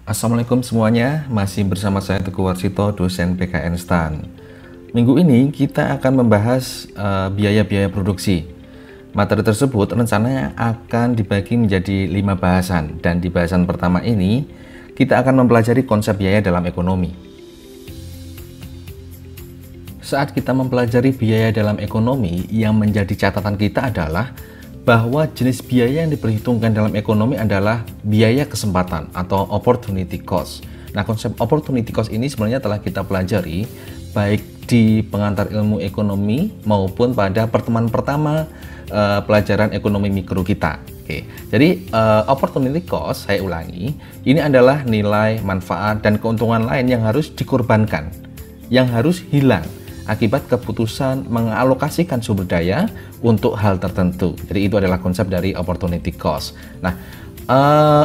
Assalamualaikum semuanya, masih bersama saya Teguh Warsito, dosen PKN STAN. Minggu ini kita akan membahas biaya-biaya produksi. Materi tersebut rencananya akan dibagi menjadi 5 bahasan, dan di bahasan pertama ini kita akan mempelajari konsep biaya dalam ekonomi. Saat kita mempelajari biaya dalam ekonomi, yang menjadi catatan kita adalah bahwa jenis biaya yang diperhitungkan dalam ekonomi adalah biaya kesempatan atau opportunity cost. Nah, konsep opportunity cost ini sebenarnya telah kita pelajari baik di pengantar ilmu ekonomi maupun pada pertemuan pertama pelajaran ekonomi mikro kita. Oke, jadi opportunity cost, saya ulangi, ini adalah nilai, manfaat, dan keuntungan lain yang harus dikorbankan, yang harus hilang akibat keputusan mengalokasikan sumber daya untuk hal tertentu. Jadi itu adalah konsep dari opportunity cost. Nah,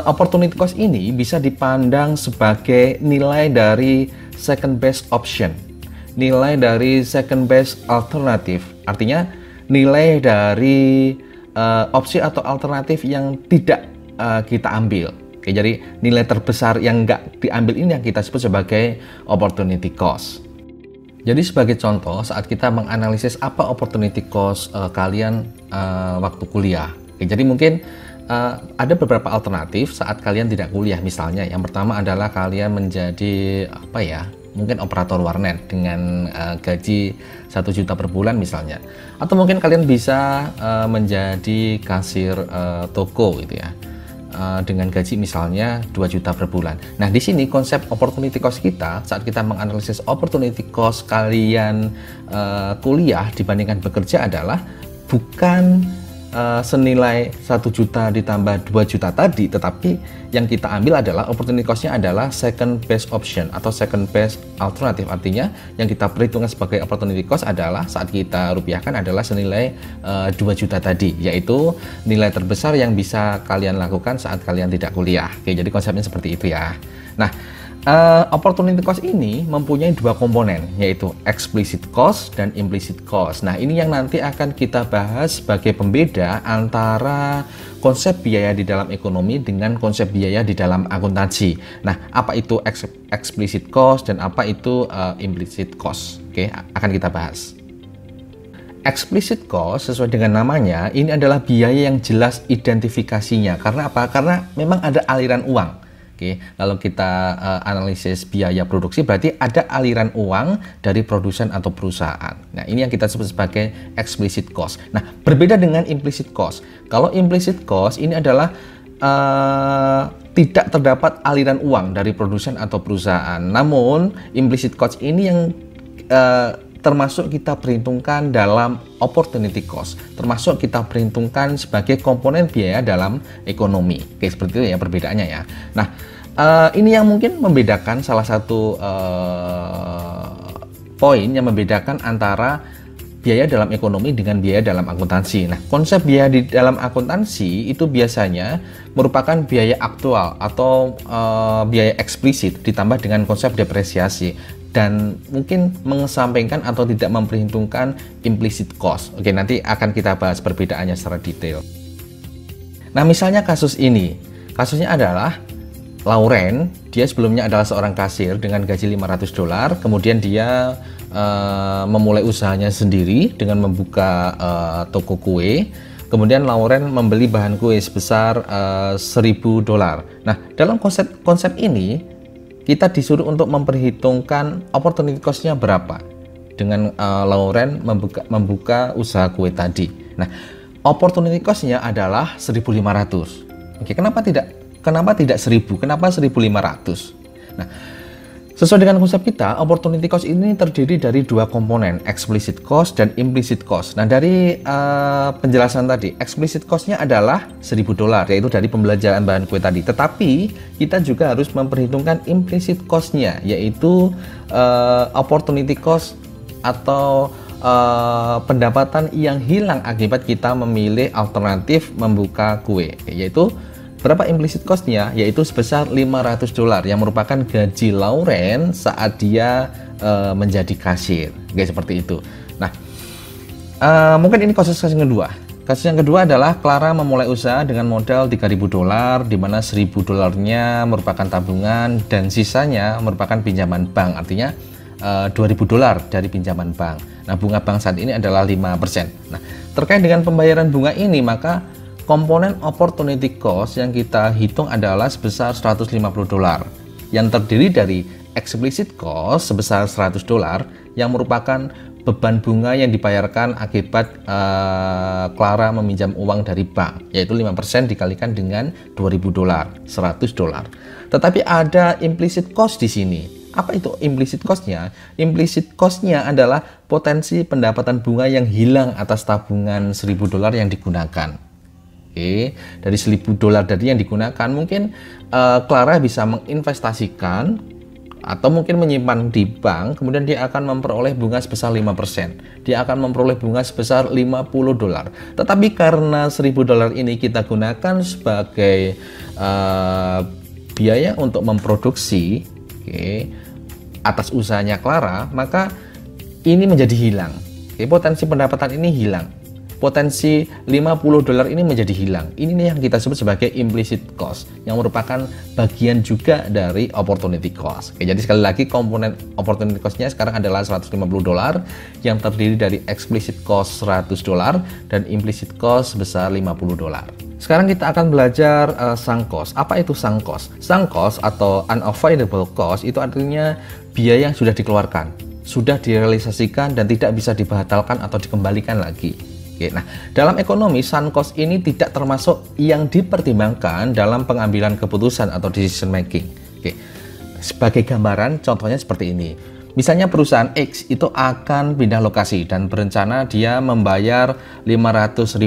opportunity cost ini bisa dipandang sebagai nilai dari second best option, nilai dari second best alternative. Artinya nilai dari opsi atau alternatif yang tidak kita ambil. Oke, jadi nilai terbesar yang nggak diambil ini yang kita sebut sebagai opportunity cost. Jadi sebagai contoh, saat kita menganalisis apa opportunity cost kalian waktu kuliah. Oke, jadi mungkin ada beberapa alternatif saat kalian tidak kuliah. Misalnya yang pertama adalah kalian menjadi mungkin operator warnet dengan gaji 1 juta per bulan misalnya. Atau mungkin kalian bisa menjadi kasir toko gitu ya. Dengan gaji misalnya 2 juta per bulan. Nah, di sini konsep opportunity cost kita saat kita menganalisis opportunity cost kalian kuliah dibandingkan bekerja adalah bukan senilai 1 juta ditambah 2 juta tadi, tetapi yang kita ambil adalah opportunity cost-nya adalah second best option atau second best alternative. Artinya yang kita perhitungkan sebagai opportunity cost adalah saat kita rupiahkan adalah senilai 2 juta tadi, yaitu nilai terbesar yang bisa kalian lakukan saat kalian tidak kuliah. Oke, jadi konsepnya seperti itu ya. Nah, opportunity cost ini mempunyai 2 komponen, yaitu explicit cost dan implicit cost. Nah, ini yang nanti akan kita bahas sebagai pembeda antara konsep biaya di dalam ekonomi dengan konsep biaya di dalam akuntansi. Nah, apa itu explicit cost dan apa itu implicit cost? Oke, akan kita bahas. Explicit cost sesuai dengan namanya, ini adalah biaya yang jelas identifikasinya. Karena apa? Karena memang ada aliran uang. Oke, kalau kita analisis biaya produksi berarti ada aliran uang dari produsen atau perusahaan. Nah, ini yang kita sebut sebagai explicit cost. Nah, berbeda dengan implicit cost. Kalau implicit cost ini adalah tidak terdapat aliran uang dari produsen atau perusahaan. Namun, implicit cost ini yang termasuk kita perhitungkan dalam opportunity cost, termasuk kita perhitungkan sebagai komponen biaya dalam ekonomi. Oke, seperti itu ya perbedaannya ya. Nah, ini yang mungkin membedakan salah satu poin yang membedakan antara biaya dalam ekonomi dengan biaya dalam akuntansi. Nah, konsep biaya di dalam akuntansi itu biasanya merupakan biaya aktual atau biaya eksplisit ditambah dengan konsep depresiasi, dan mungkin mengesampingkan atau tidak memperhitungkan implicit cost. Oke, nanti akan kita bahas perbedaannya secara detail. Nah, misalnya kasus ini. Kasusnya adalah Lauren, dia sebelumnya adalah seorang kasir dengan gaji $500, kemudian dia memulai usahanya sendiri dengan membuka toko kue. Kemudian Lauren membeli bahan kue sebesar $1.000. Nah, dalam konsep ini kita disuruh untuk memperhitungkan opportunity cost-nya berapa dengan Lauren membuka usaha kue tadi. Nah, opportunity cost-nya adalah 1.500. Oke, kenapa tidak 1.000? Kenapa 1.500? Nah, sesuai dengan konsep kita, opportunity cost ini terdiri dari 2 komponen, explicit cost dan implicit cost. Nah, dari penjelasan tadi, explicit cost-nya adalah $1.000, yaitu dari pembelajaran bahan kue tadi. Tetapi, kita juga harus memperhitungkan implicit cost-nya, yaitu opportunity cost atau pendapatan yang hilang akibat kita memilih alternatif membuka kue, yaitu berapa implicit cost-nya? Yaitu sebesar $500 yang merupakan gaji Lauren saat dia menjadi kasir. Oke, seperti itu. Nah, mungkin ini kasus kedua. Kasus yang kedua adalah Clara memulai usaha dengan modal $3.000, di mana $1.000-nya merupakan tabungan dan sisanya merupakan pinjaman bank, artinya $2.000 dari pinjaman bank. Nah, bunga bank saat ini adalah 5%. Nah, terkait dengan pembayaran bunga ini, maka komponen opportunity cost yang kita hitung adalah sebesar $150, yang terdiri dari explicit cost sebesar $100 yang merupakan beban bunga yang dibayarkan akibat Clara meminjam uang dari bank, yaitu 5% dikalikan dengan $2.000, $100. Tetapi ada implicit cost di sini. Apa itu implicit cost-nya? Implicit cost-nya adalah potensi pendapatan bunga yang hilang atas tabungan $1.000 yang digunakan. Oke, dari $1.000 tadi yang digunakan, mungkin Clara bisa menginvestasikan atau mungkin menyimpan di bank, kemudian dia akan memperoleh bunga sebesar 5%. Dia akan memperoleh bunga sebesar $50. Tetapi karena $1.000 ini kita gunakan sebagai biaya untuk memproduksi, atas usahanya Clara, maka ini menjadi hilang. Potensi pendapatan ini hilang. Potensi $50 ini menjadi hilang. Ini nih yang kita sebut sebagai implicit cost, yang merupakan bagian juga dari opportunity cost. Jadi sekali lagi, komponen opportunity cost-nya sekarang adalah $150 yang terdiri dari explicit cost $100 dan implicit cost sebesar $50. Sekarang kita akan belajar sunk cost. Apa itu sunk cost? Sunk cost atau unavoidable cost itu artinya biaya yang sudah dikeluarkan, sudah direalisasikan dan tidak bisa dibatalkan atau dikembalikan lagi. Oke, nah, dalam ekonomi, sunk cost ini tidak termasuk yang dipertimbangkan dalam pengambilan keputusan atau decision making. Oke, sebagai gambaran, contohnya seperti ini. Misalnya perusahaan X itu akan pindah lokasi dan berencana dia membayar $500.000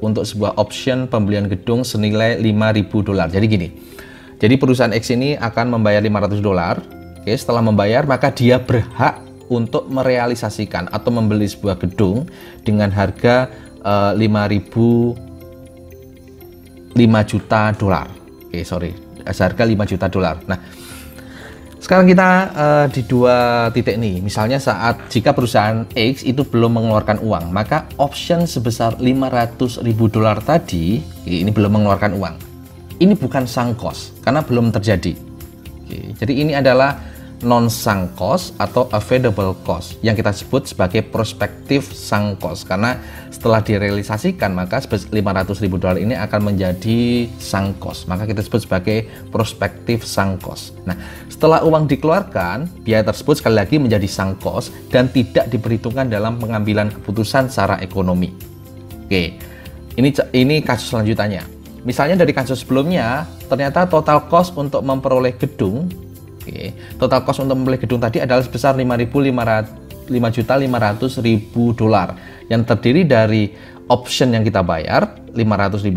untuk sebuah option pembelian gedung senilai $5.000. Jadi gini, jadi perusahaan X ini akan membayar $500. Oke, setelah membayar, maka dia berhak untuk merealisasikan atau membeli sebuah gedung dengan harga $5 juta. Harga $5 juta. Nah, sekarang kita di dua titik nih. Misalnya jika perusahaan X itu belum mengeluarkan uang, maka option sebesar $500.000 tadi ini belum mengeluarkan uang. Ini bukan sunk cost karena belum terjadi. Jadi ini adalah non-sunk cost atau available cost yang kita sebut sebagai prospective sunk cost, karena setelah direalisasikan maka $500.000 ini akan menjadi sunk cost, maka kita sebut sebagai prospective sunk cost. Nah, setelah uang dikeluarkan, biaya tersebut sekali lagi menjadi sunk cost dan tidak diperhitungkan dalam pengambilan keputusan secara ekonomi. Oke, ini kasus selanjutnya. Misalnya dari kasus sebelumnya, ternyata total cost untuk memperoleh gedung, total cost untuk membeli gedung tadi adalah sebesar $5.500.000 yang terdiri dari option yang kita bayar $500.000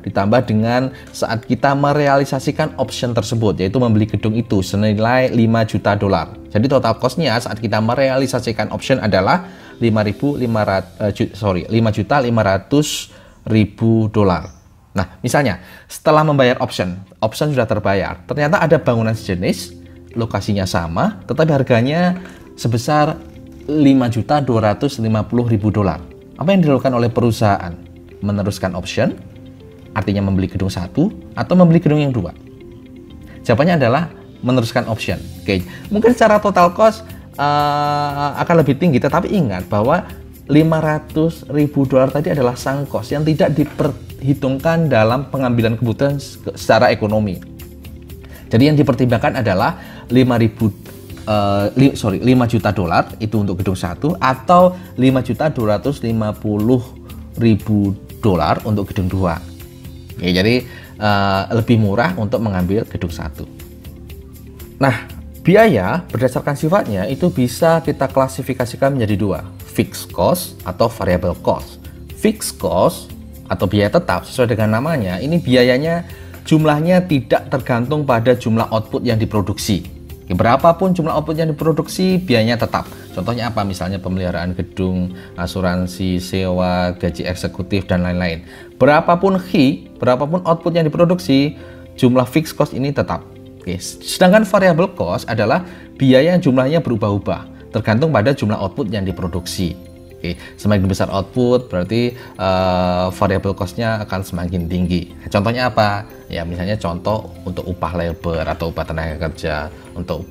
ditambah dengan saat kita merealisasikan option tersebut, yaitu membeli gedung itu senilai $5 juta. Jadi total cost-nya saat kita merealisasikan option adalah $5.500.000. Nah, misalnya setelah membayar option sudah terbayar, ternyata ada bangunan sejenis, lokasinya sama, tetapi harganya sebesar $5.250.000. Apa yang dilakukan oleh perusahaan? Meneruskan option, artinya membeli gedung satu, atau membeli gedung yang dua? Jawabannya adalah meneruskan option. Oke, mungkin secara total cost akan lebih tinggi, tetapi ingat bahwa $500.000 tadi adalah sunk cost yang tidak diperhitungkan dalam pengambilan keputusan secara ekonomi. Jadi yang dipertimbangkan adalah $5 juta itu untuk gedung satu, atau $5.250.000 untuk gedung dua. Oke, jadi lebih murah untuk mengambil gedung satu. Nah, biaya berdasarkan sifatnya itu bisa kita klasifikasikan menjadi dua, fixed cost atau variable cost. Fixed cost atau biaya tetap sesuai dengan namanya, ini biayanya jumlahnya tidak tergantung pada jumlah output yang diproduksi. Berapapun jumlah output yang diproduksi, biayanya tetap. Contohnya apa? Misalnya pemeliharaan gedung, asuransi, sewa, gaji eksekutif, dan lain-lain. Berapapun output yang diproduksi, jumlah fixed cost ini tetap. Oke. Sedangkan variable cost adalah biaya yang jumlahnya berubah-ubah, tergantung pada jumlah output yang diproduksi. Oke, semakin besar output berarti variable cost-nya akan semakin tinggi. Contohnya apa? Ya misalnya contoh untuk upah labor atau upah tenaga kerja, untuk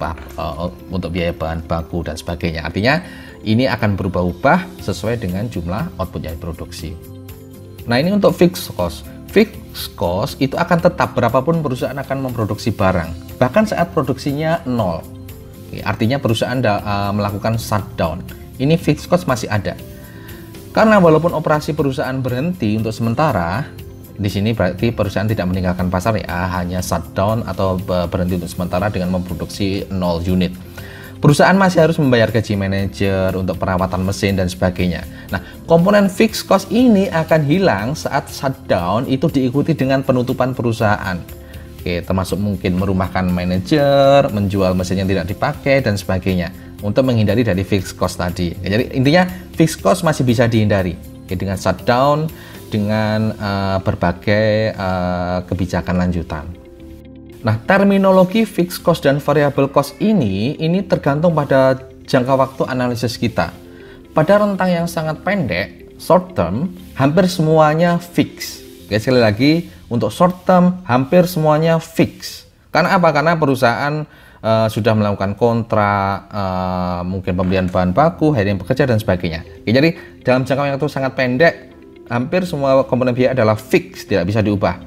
untuk biaya bahan baku dan sebagainya. Artinya ini akan berubah-ubah sesuai dengan jumlah output yang diproduksi. Nah, ini untuk fixed cost. Fixed cost itu akan tetap berapapun perusahaan akan memproduksi barang, bahkan saat produksinya nol. Oke, artinya perusahaan melakukan shutdown. Ini fixed cost masih ada. Karena walaupun operasi perusahaan berhenti untuk sementara, di sini berarti perusahaan tidak meninggalkan pasar ya, hanya shutdown atau berhenti untuk sementara dengan memproduksi 0 unit. Perusahaan masih harus membayar gaji manajer untuk perawatan mesin dan sebagainya. Nah, komponen fixed cost ini akan hilang saat shutdown itu diikuti dengan penutupan perusahaan. Oke, termasuk mungkin merumahkan manajer, menjual mesin yang tidak dipakai dan sebagainya untuk menghindari dari fixed cost tadi. Jadi intinya fixed cost masih bisa dihindari dengan shutdown, dengan berbagai kebijakan lanjutan. Nah, terminologi fixed cost dan variable cost ini tergantung pada jangka waktu analisis kita. Pada rentang yang sangat pendek, short term, hampir semuanya fix. Oke, sekali lagi, untuk short term hampir semuanya fix. Karena apa? Karena perusahaan sudah melakukan kontrak, mungkin pembelian bahan baku, hiring pekerja dan sebagainya. Oke, jadi dalam jangka waktu sangat pendek, hampir semua komponen biaya adalah fix, tidak bisa diubah.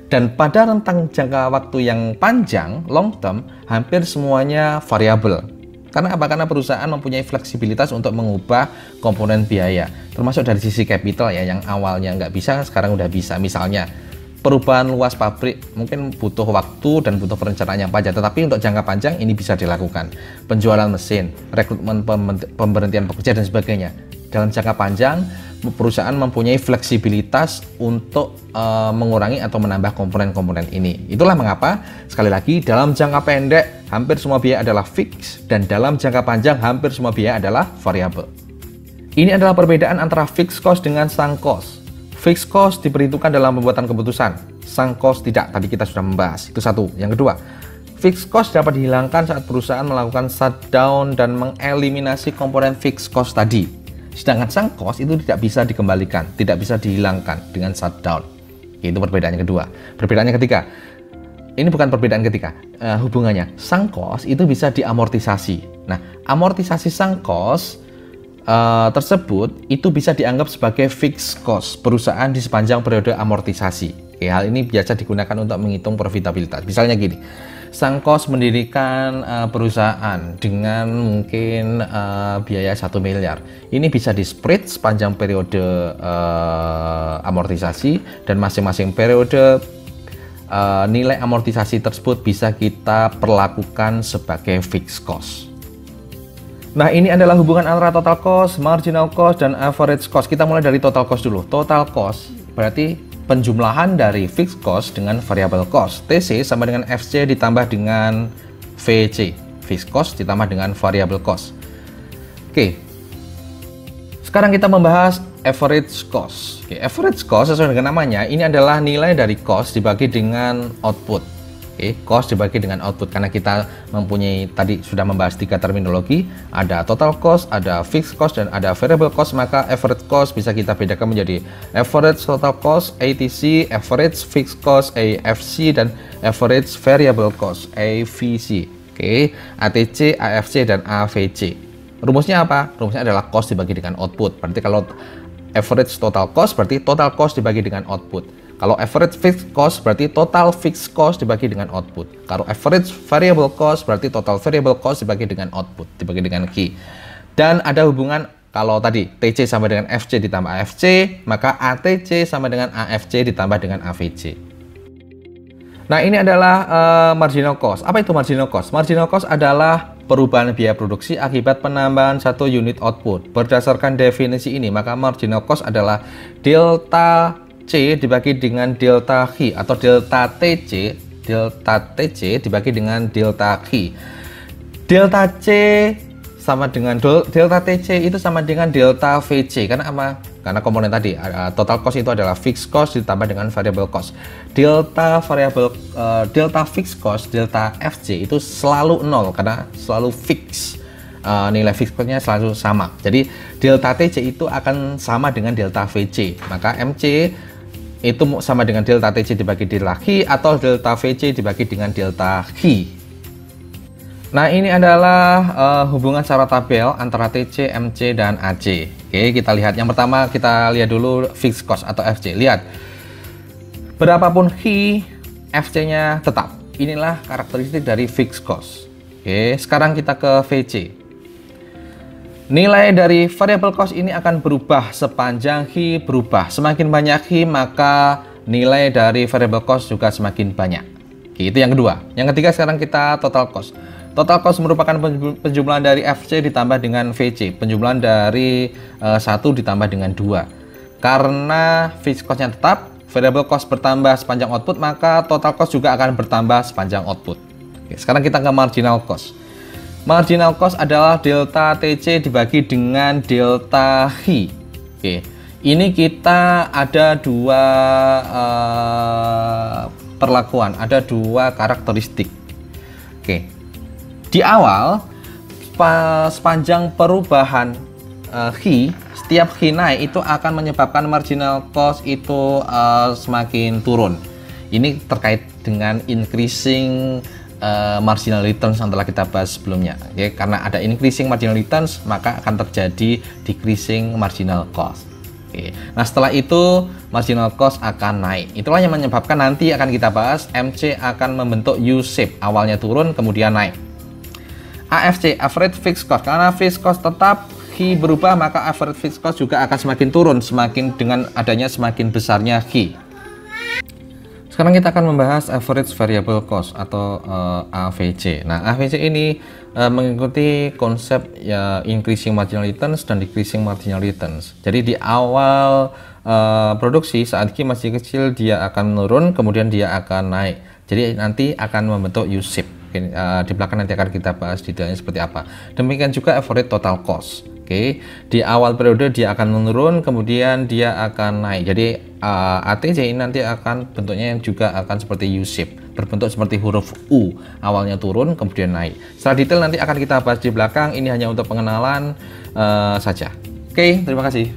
Dan pada rentang jangka waktu yang panjang, long term, hampir semuanya variabel. Karena apa? Karena perusahaan mempunyai fleksibilitas untuk mengubah komponen biaya, termasuk dari sisi capital ya, yang awalnya nggak bisa, sekarang udah bisa. Misalnya, perubahan luas pabrik mungkin butuh waktu dan butuh perencanaan yang panjang, tetapi untuk jangka panjang ini bisa dilakukan. Penjualan mesin, rekrutmen pemberhentian pekerja dan sebagainya. Dalam jangka panjang, perusahaan mempunyai fleksibilitas untuk mengurangi atau menambah komponen-komponen ini. Itulah mengapa, sekali lagi, dalam jangka pendek hampir semua biaya adalah fix, dan dalam jangka panjang hampir semua biaya adalah variabel. Ini adalah perbedaan antara fixed cost dengan sunk cost. Fixed cost diperhitungkan dalam pembuatan keputusan, sunk cost tidak. Tadi kita sudah membahas, itu satu. Yang kedua, fixed cost dapat dihilangkan saat perusahaan melakukan shutdown dan mengeliminasi komponen fixed cost tadi. Sedangkan sunk cost itu tidak bisa dikembalikan, tidak bisa dihilangkan dengan shutdown. Itu perbedaannya kedua. Perbedaannya ketiga, ini bukan perbedaan ketiga, hubungannya. Sunk cost itu bisa diamortisasi. Nah, amortisasi sunk cost tersebut itu bisa dianggap sebagai fixed cost perusahaan di sepanjang periode amortisasi. Oke, hal ini biasa digunakan untuk menghitung profitabilitas. Misalnya gini, sunk cost mendirikan perusahaan dengan mungkin biaya 1 miliar. Ini bisa di-spread sepanjang periode amortisasi, dan masing-masing periode nilai amortisasi tersebut bisa kita perlakukan sebagai fixed cost. Nah, ini adalah hubungan antara total cost, marginal cost, dan average cost. Kita mulai dari total cost dulu. Total cost berarti penjumlahan dari fixed cost dengan variable cost. TC sama dengan FC ditambah dengan VC. Fixed cost ditambah dengan variable cost. Oke. Sekarang kita membahas average cost. Oke, average cost sesuai dengan namanya, ini adalah nilai dari cost dibagi dengan output. Oke, cost dibagi dengan output, karena kita mempunyai, tadi sudah membahas 3 terminologi, ada total cost, ada fixed cost, dan ada variable cost. Maka average cost bisa kita bedakan menjadi average total cost ATC, average fixed cost AFC, dan average variable cost AVC. Oke, ATC, AFC, dan AVC. Rumusnya apa? Rumusnya adalah cost dibagi dengan output. Berarti kalau average total cost berarti total cost dibagi dengan output. Kalau average fixed cost berarti total fixed cost dibagi dengan output. Kalau average variable cost berarti total variable cost dibagi dengan output, dibagi dengan Q. Dan ada hubungan, kalau tadi TC sama dengan FC ditambah AFC, maka ATC sama dengan AFC ditambah dengan AVC. Nah, ini adalah marginal cost. Apa itu marginal cost? Marginal cost adalah perubahan biaya produksi akibat penambahan 1 unit output. Berdasarkan definisi ini, maka marginal cost adalah delta C dibagi dengan delta Q, atau delta TC dibagi dengan delta Q. Delta C sama dengan delta TC itu sama dengan delta VC. Karena apa? Karena komponen tadi total cost itu adalah fixed cost ditambah dengan variable cost. Delta fixed cost, delta FC itu selalu 0 karena selalu fix. nilai fixed cost-nya selalu sama. Jadi delta TC itu akan sama dengan delta VC. Maka MC itu sama dengan delta TC dibagi delta Q atau delta VC dibagi dengan delta Q. Nah, ini adalah hubungan secara tabel antara TC, MC, dan AC. Oke, kita lihat. Yang pertama kita lihat dulu fixed cost atau FC. Lihat, berapapun Q, FC-nya tetap. Inilah karakteristik dari fixed cost. Oke, sekarang kita ke VC. Nilai dari variable cost ini akan berubah sepanjang Q berubah. Semakin banyak Q, maka nilai dari variable cost juga semakin banyak. Oke, itu yang kedua. Yang ketiga, sekarang kita total cost. Total cost merupakan penjumlahan dari FC ditambah dengan VC. Penjumlahan dari 1 ditambah dengan 2. Karena fixed cost-nya tetap, variable cost bertambah sepanjang output, maka total cost juga akan bertambah sepanjang output. Oke, sekarang kita ke marginal cost. Marginal cost adalah delta TC dibagi dengan delta Q. Oke, ini kita ada dua perlakuan, ada dua karakteristik. Oke, di awal sepanjang perubahan Q, setiap Q naik itu akan menyebabkan marginal cost itu semakin turun. Ini terkait dengan increasing marginal returns yang telah kita bahas sebelumnya. Oke, karena ada increasing marginal returns, maka akan terjadi decreasing marginal cost. Oke, nah setelah itu marginal cost akan naik. Itulah yang menyebabkan nanti akan kita bahas MC akan membentuk U-shape, awalnya turun kemudian naik. AFC, average fixed cost, karena fixed cost tetap, Q berubah, maka average fixed cost juga akan semakin turun semakin dengan adanya semakin besarnya Q. Sekarang kita akan membahas average variable cost atau AVC. Nah, AVC ini mengikuti konsep ya increasing marginal returns dan decreasing marginal returns. Jadi di awal produksi saat Q masih kecil dia akan menurun, kemudian dia akan naik. Jadi nanti akan membentuk U-shape. Di belakang nanti akan kita bahas detailnya seperti apa. Demikian juga average total cost. Oke, di awal periode dia akan menurun, kemudian dia akan naik. Jadi ATC ini nanti akan bentuknya juga akan seperti U-shape, berbentuk seperti huruf U. Awalnya turun, kemudian naik. Secara detail nanti akan kita bahas di belakang. Ini hanya untuk pengenalan saja. Oke, terima kasih.